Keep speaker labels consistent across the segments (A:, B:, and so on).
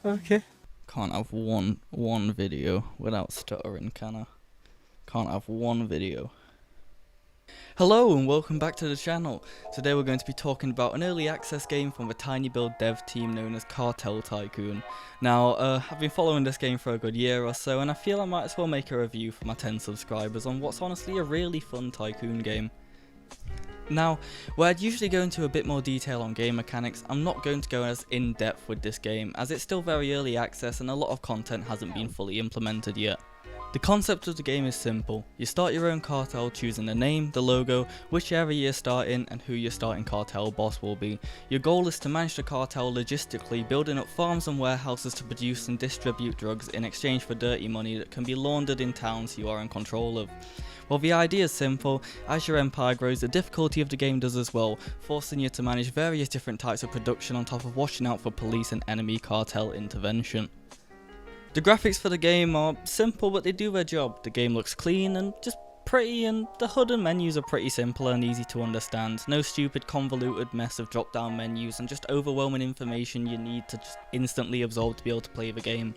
A: Okay.
B: Can't have one video without stuttering, can I? Can't have one video. Hello and welcome back to the channel. Today we're going to be talking about an early access game from a tiny build dev team known as Cartel Tycoon. Now, I've been following this game for a good year or so, and I feel I might as well make a review for my 10 subscribers on what's honestly a really fun Tycoon game. Now, where I'd usually go into a bit more detail on game mechanics, I'm not going to go as in depth with this game, as it's still very early access and a lot of content hasn't been fully implemented yet. The concept of the game is simple. You start your own cartel choosing the name, the logo, which area you're starting and who your starting cartel boss will be. Your goal is to manage the cartel logistically, building up farms and warehouses to produce and distribute drugs in exchange for dirty money that can be laundered in towns you are in control of. Well, the idea is simple. As your empire grows, the difficulty of the game does as well, forcing you to manage various different types of production on top of watching out for police and enemy cartel intervention. The graphics for the game are simple, but they do their job. The game looks clean and just pretty, and the HUD and menus are pretty simple and easy to understand. No stupid convoluted mess of drop down menus and just overwhelming information you need to just instantly absorb to be able to play the game.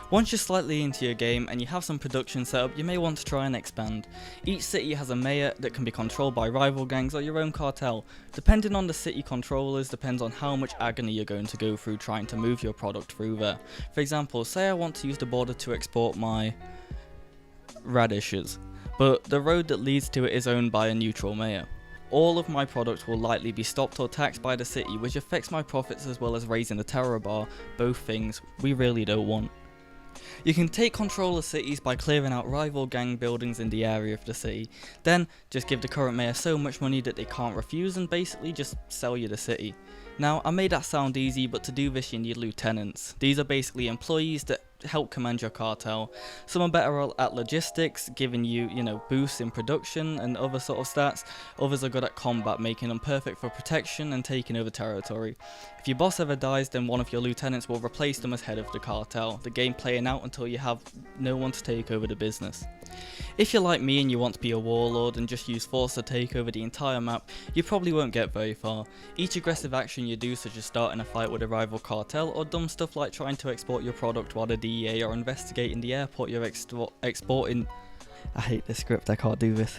B: Once you're slightly into your game and you have some production set up, you may want to try and expand. Each city has a mayor that can be controlled by rival gangs or your own cartel. Depending on the city controllers depends on how much agony you're going to go through trying to move your product through there. For example, say I want to use the border to export my radishes, but the road that leads to it is owned by a neutral mayor. All of my products will likely be stopped or taxed by the city, which affects my profits as well as raising the terror bar, both things we really don't want. You can take control of cities by clearing out rival gang buildings in the area of the city, then just give the current mayor so much money that they can't refuse and basically just sell you the city. Now, I made that sound easy, but to do this you need lieutenants. These are basically employees that help command your cartel. Some are better at logistics, giving you, boosts in production and other sort of stats. Others are good at combat, making them perfect for protection and taking over territory. If your boss ever dies, then one of your lieutenants will replace them as head of the cartel, the game playing out until you have no one to take over the business. If you're like me and you want to be a warlord and just use force to take over the entire map, you probably won't get very far. Each aggressive action you do, such as starting a fight with a rival cartel or dumb stuff like trying to export your product while the DEA are investigating the airport you're exporting. I hate this script, I can't do this.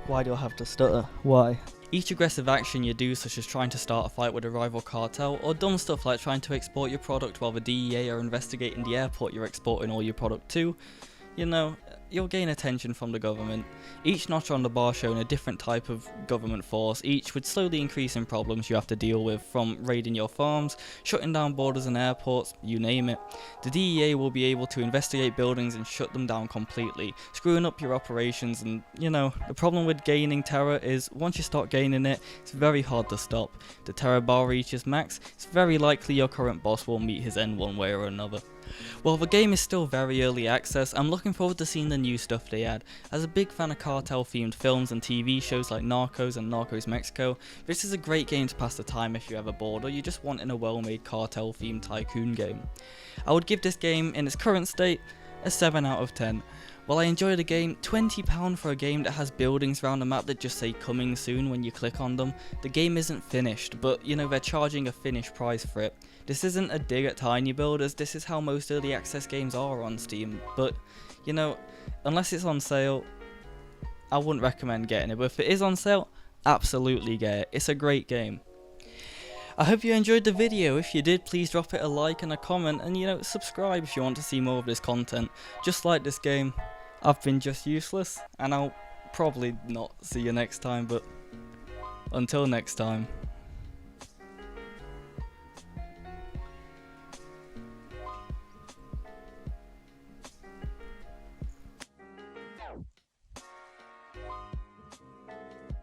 B: Why do I have to stutter? Why? Each aggressive action you do, such as trying to start a fight with a rival cartel, or dumb stuff like trying to export your product while the DEA are investigating the airport you're exporting all your product to, you'll gain attention from the government. Each notch on the bar showing a different type of government force, each with slowly increasing problems you have to deal with, from raiding your farms, shutting down borders and airports, you name it. The DEA will be able to investigate buildings and shut them down completely, screwing up your operations, and the problem with gaining terror is once you start gaining it, it's very hard to stop. The terror bar reaches max, it's very likely your current boss will meet his end one way or another. While the game is still very early access, I'm looking forward to seeing the new stuff they add. As a big fan of cartel themed films and TV shows like Narcos and Narcos Mexico, this is a great game to pass the time if you're ever bored or you just want in a well-made cartel themed tycoon game. I would give this game, in its current state, a 7 out of 10. While I enjoy the game, £20 for a game that has buildings around the map that just say coming soon when you click on them, the game isn't finished, but they're charging a finished price for it. This isn't a dig at tiny builders, this is how most early access games are on Steam, but unless it's on sale, I wouldn't recommend getting it, but if it is on sale, absolutely get it, it's a great game. I hope you enjoyed the video. If you did, please drop it a like and a comment, and subscribe if you want to see more of this content. Just like this game, I've been Justuseless, and I'll probably not see you next time, but until next time.